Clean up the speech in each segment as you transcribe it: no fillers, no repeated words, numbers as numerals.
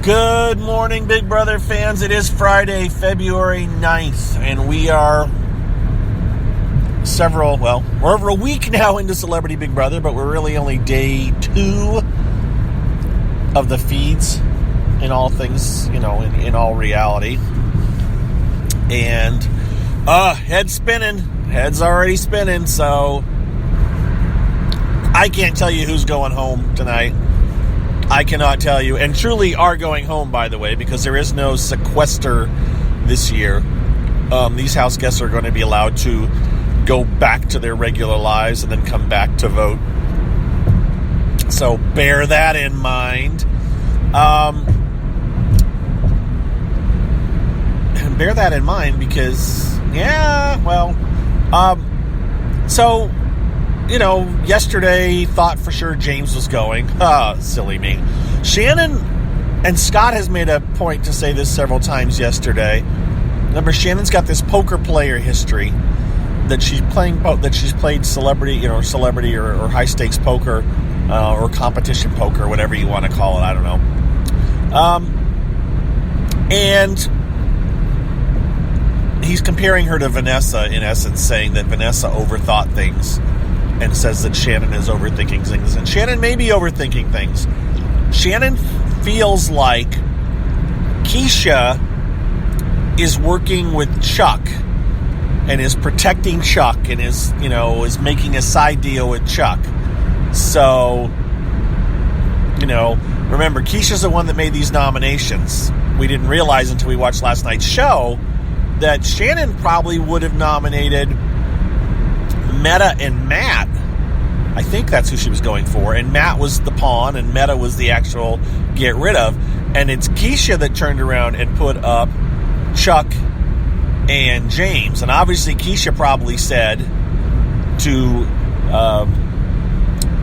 Good morning, Big Brother fans. It is Friday, February 9th, and we are we're over a week now into Celebrity Big Brother, but we're really only day 2 of the feeds in all things, in all reality. And, head's already spinning, so I can't tell you who's going home tonight. I cannot tell you, and truly are going home, by the way, because there is no sequester this year. These house guests are going to be allowed to go back to their regular lives and then come back to vote. So bear that in mind. And bear that in mind because, yesterday thought for sure James was going. Silly me. Shannon and Scott has made a point to say this several times yesterday. Remember, Shannon's got this poker player history that she's played celebrity or high stakes poker or competition poker, whatever you want to call it. I don't know. And he's comparing her to Vanessa, in essence, saying that Vanessa overthought things and says that Shannon is overthinking things. And Shannon may be overthinking things. Shannon feels like Keisha is working with Chuck and is protecting Chuck and is making a side deal with Chuck. So, remember, Keisha's the one that made these nominations. We didn't realize until we watched last night's show that Shannon probably would have nominated Meta and Matt. I think that's who she was going for. And Matt was the pawn and Meta was the actual get rid of. And it's Keisha that turned around and put up Chuck and James. And obviously Keisha probably said to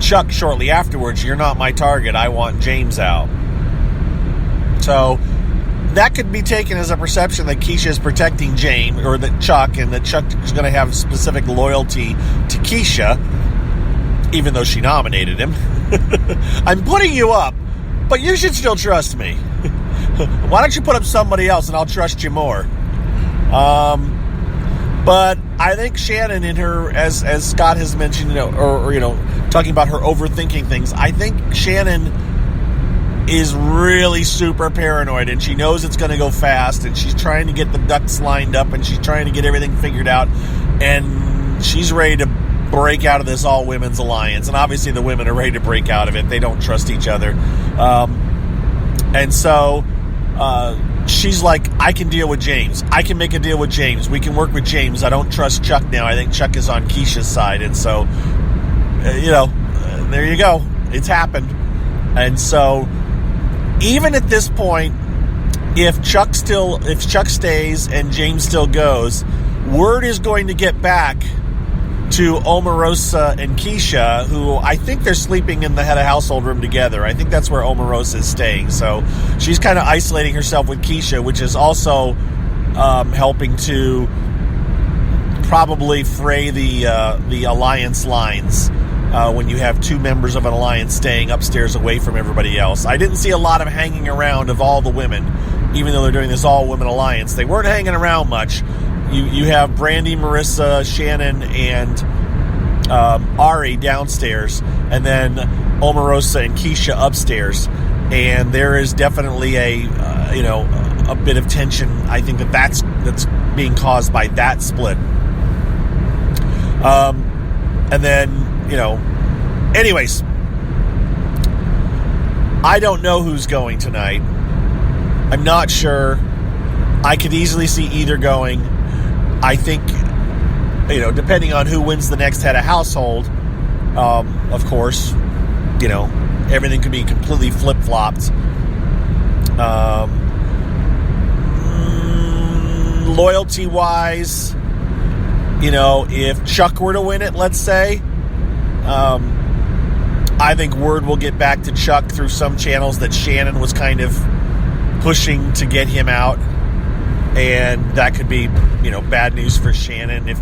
Chuck shortly afterwards, "You're not my target. I want James out." So that could be taken as a perception that Keisha is protecting James, or that Chuck, and that Chuck is going to have specific loyalty to Keisha, even though she nominated him. I'm putting you up, but you should still trust me. Why don't you put up somebody else and I'll trust you more? But I think Shannon, in her, as Scott has mentioned, talking about her overthinking things, I think Shannon is really super paranoid, and she knows it's going to go fast, and she's trying to get the ducks lined up, and she's trying to get everything figured out, and she's ready to break out of this all-women's alliance. And obviously the women are ready to break out of it. They don't trust each other. And so she's like, I can deal with James. I can make a deal with James. We can work with James. I don't trust Chuck now. I think Chuck is on Keisha's side. And so, there you go. It's happened. And so even at this point, if Chuck stays and James still goes, word is going to get back to Omarosa and Keisha, who I think they're sleeping in the head of household room together. I think that's where Omarosa is staying. So she's kind of isolating herself with Keisha, which is also helping to probably fray the alliance lines when you have 2 members of an alliance staying upstairs away from everybody else. I didn't see a lot of hanging around of all the women, even though they're doing this all-women alliance. They weren't hanging around much. You have Brandy, Marissa, Shannon, and Ari downstairs, and then Omarosa and Keisha upstairs. And there is definitely a bit of tension. I think that's being caused by that split. And then, anyways, I don't know who's going tonight. I'm not sure. I could easily see either going. I think, depending on who wins the next head of household, of course, everything could be completely flip-flopped. Loyalty-wise, if Chuck were to win it, let's say, I think word will get back to Chuck through some channels that Shannon was kind of pushing to get him out. And that could be, bad news for Shannon if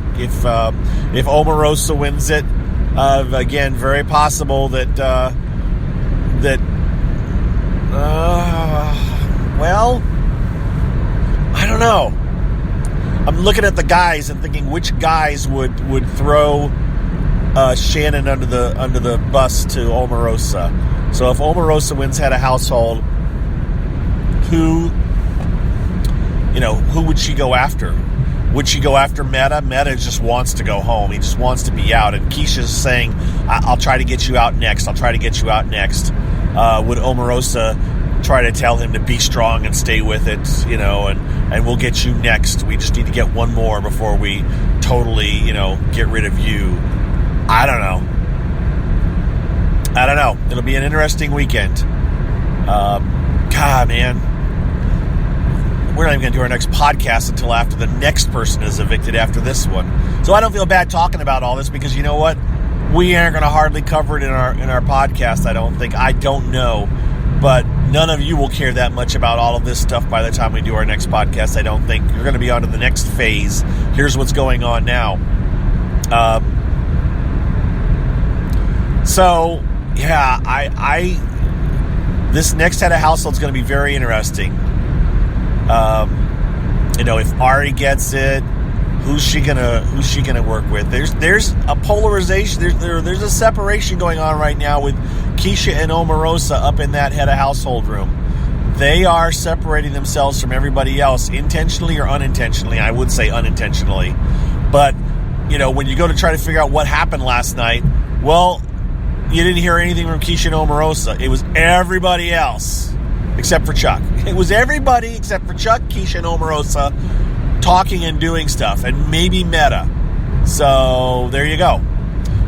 Omarosa wins it. Again, very possible that don't know. I'm looking at the guys and thinking which guys would throw Shannon under the bus to Omarosa. So if Omarosa wins head of household, who would she go after? Would she go after Meta? Meta just wants to go home. He just wants to be out. And Keisha's saying, I'll try to get you out next. I'll try to get you out next. Would Omarosa try to tell him to be strong and stay with it, and we'll get you next. We just need to get one more before we totally, get rid of you. I don't know. It'll be an interesting weekend. God, man. We're not even going to do our next podcast until after the next person is evicted after this one. So I don't feel bad talking about all this because you know what? We aren't going to hardly cover it in our podcast, I don't think. I don't know. But none of you will care that much about all of this stuff by the time we do our next podcast, I don't think. You're going to be on to the next phase. Here's what's going on now. So, yeah, this next head of household is going to be very interesting. If Ari gets it, who's she gonna work with? There's a polarization. There's a separation going on right now with Keisha and Omarosa up in that head of household room. They are separating themselves from everybody else, intentionally or unintentionally. I would say unintentionally, but when you go to try to figure out what happened last night, well, you didn't hear anything from Keisha and Omarosa. It was everybody else except for Chuck. It was everybody except for Chuck, Keisha, and Omarosa talking and doing stuff, and maybe Meta. So there you go.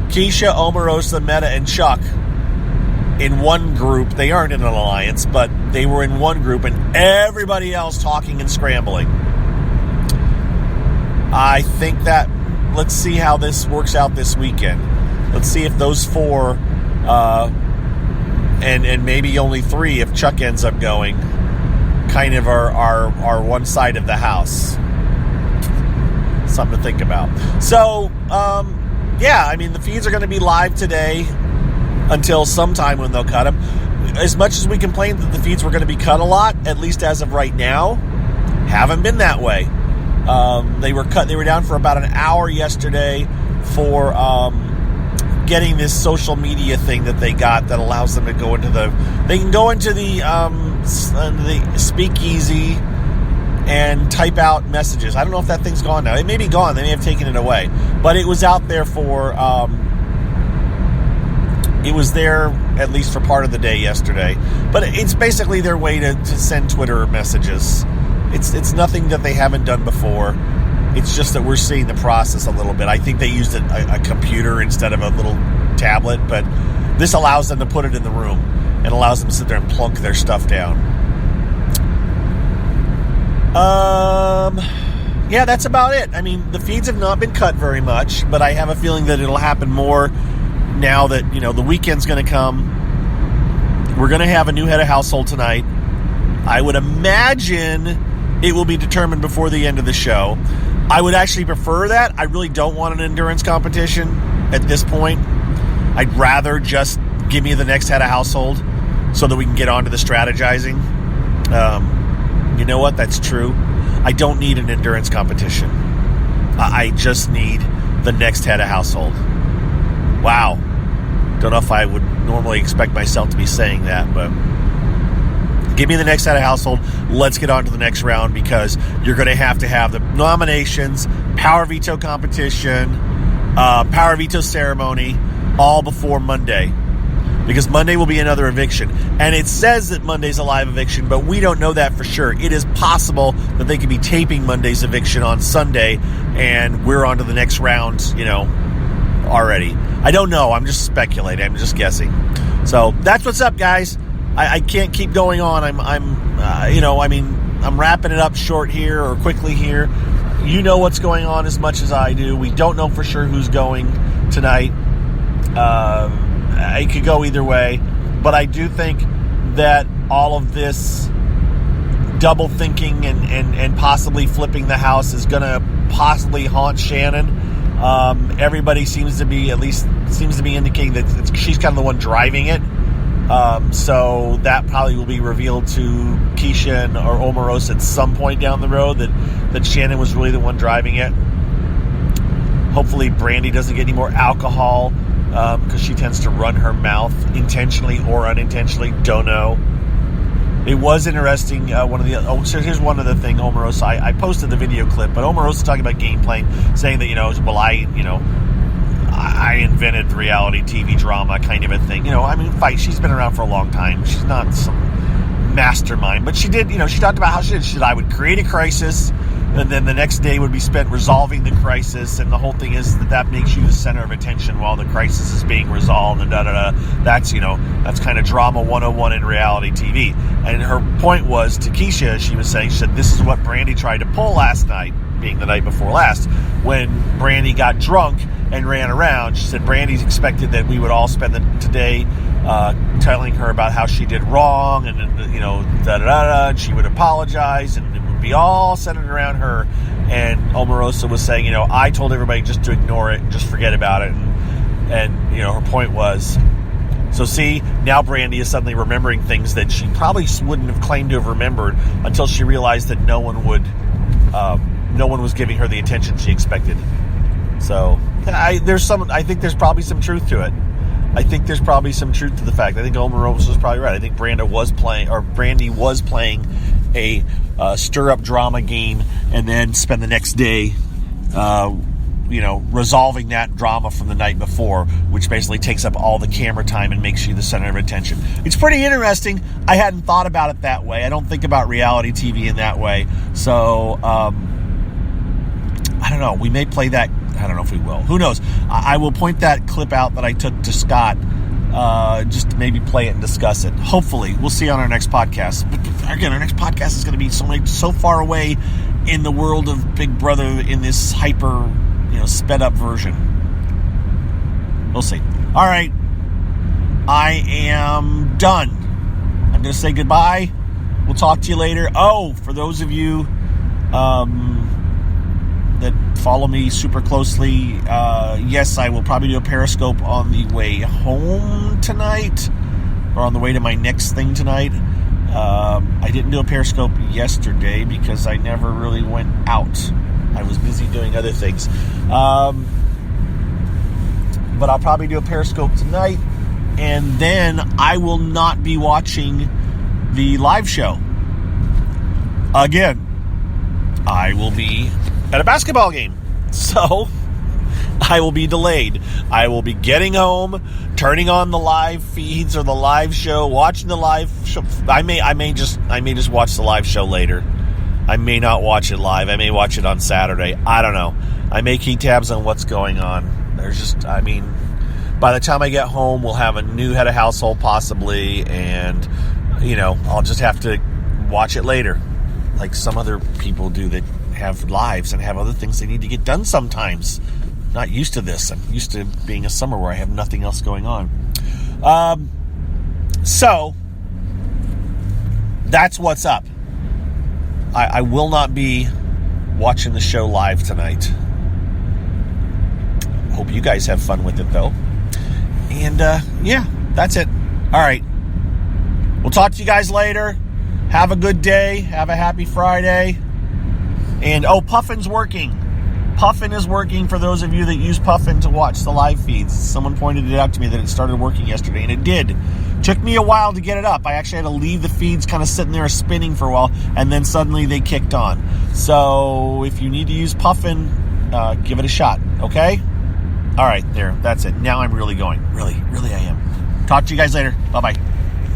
Keisha, Omarosa, Meta, and Chuck in one group. They aren't in an alliance, but they were in one group, and everybody else talking and scrambling. I think that let's see how this works out this weekend. Let's see if those four, and maybe only three if Chuck ends up going, kind of are one side of the house. Something to think about. So, the feeds are going to be live today until sometime when they'll cut them. As much as we complained that the feeds were going to be cut a lot, at least as of right now, haven't been that way. They were cut. They were down for about an hour yesterday for getting this social media thing that they got that allows them to go into the speakeasy and type out messages. I don't know if that thing's gone now. It may be gone. They may have taken it away. But it was out there for, it was there at least for part of the day yesterday. But it's basically their way to send Twitter messages. It's nothing that they haven't done before. It's just that we're seeing the process a little bit. I think they used a computer instead of a little tablet, but this allows them to put it in the room and allows them to sit there and plunk their stuff down. Yeah, that's about it. I mean, the feeds have not been cut very much, but I have a feeling that it'll happen more now that, the weekend's going to come. We're going to have a new head of household tonight. I would imagine it will be determined before the end of the show. I would actually prefer that. I really don't want an endurance competition at this point. I'd rather just give me the next head of household so that we can get on to the strategizing. You know what? That's true. I don't need an endurance competition. I just need the next head of household. Wow. Don't know if I would normally expect myself to be saying that, but give me the next head of household. Let's get on to the next round because you're going to have the nominations, power veto competition, power veto ceremony, all before Monday. Because Monday will be another eviction. And it says that Monday's a live eviction, but we don't know that for sure. It is possible that they could be taping Monday's eviction on Sunday, and we're on to the next round, already. I don't know. I'm just speculating. I'm just guessing. So that's what's up, guys. I can't keep going on. I'm wrapping it up short here or quickly here. You know what's going on as much as I do. We don't know for sure who's going tonight. It could go either way, but I do think that all of this double thinking and possibly flipping the house is going to possibly haunt Shannon. Everybody seems to be indicating that she's kind of the one driving it. So that probably will be revealed to Keisha or Omarosa at some point down the road that Shannon was really the one driving it. Hopefully Brandy doesn't get any more alcohol because she tends to run her mouth intentionally or unintentionally. Don't know. It was interesting. Here's one other thing. Omarosa, I posted the video clip, but Omarosa talking about game playing, saying that I invented reality TV drama kind of a thing. She's been around for a long time. She's not some mastermind, but she did. She talked about how I would create a crisis, and then the next day would be spent resolving the crisis, and the whole thing is that makes you the center of attention while the crisis is being resolved, and That's kind of drama 101 in reality TV. And her point was to Keisha, she said, this is what Brandy tried to pull last night, being the night before last, when Brandy got drunk and ran around. She said Brandy expected that we would all spend today telling her about how she did wrong, and and she would apologize, and it would be all centered around her. And Omarosa was saying, I told everybody just to ignore it and just forget about it. And her point was, so see, now Brandy is suddenly remembering things that she probably wouldn't have claimed to have remembered until she realized that no one was giving her the attention she expected. So I think there's probably some truth to it. I think there's probably some truth to the fact. I think Omarosa was probably right. I think Brandy was playing a stir-up drama game, and then spend the next day, resolving that drama from the night before, which basically takes up all the camera time and makes you the center of attention. It's pretty interesting. I hadn't thought about it that way. I don't think about reality TV in that way. So, I don't know. We may play that. I don't know if we will. Who knows? I will point that clip out that I took to Scott, just to maybe play it and discuss it. Hopefully. We'll see on our next podcast. But again, our next podcast is going to be so far away in the world of Big Brother in this hyper, sped up version. We'll see. All right. I am done. I'm going to say goodbye. We'll talk to you later. Oh, for those of you that follow me super closely, yes, I will probably do a Periscope on the way home tonight, or on the way to my next thing tonight. I didn't do a Periscope yesterday because I never really went out. I was busy doing other things. But I'll probably do a Periscope tonight, and then I will not be watching the live show. Again, I will be at a basketball game, so I will be delayed. I will be getting home, turning on the live feeds or the live show, watching the live show. I may just watch the live show later. I may not watch it live. I may watch it on Saturday. I don't know. I may keep tabs on what's going on. By the time I get home, we'll have a new head of household possibly, and I'll just have to watch it later, like some other people do that have lives and have other things they need to get done sometimes. Not used to this. I'm used to being a summer where I have nothing else going on. So that's what's up. I will not be watching the show live tonight. Hope you guys have fun with it, though. And, yeah, that's it. All right. We'll talk to you guys later. Have a good day. Have a happy Friday. And, Puffin's working. Puffin is working for those of you that use Puffin to watch the live feeds. Someone pointed it out to me that it started working yesterday, and it did. Took me a while to get it up. I actually had to leave the feeds kind of sitting there spinning for a while, and then suddenly they kicked on. So if you need to use Puffin, give it a shot, okay? All right, there. That's it. Now I'm really going. Really I am. Talk to you guys later. Bye-bye.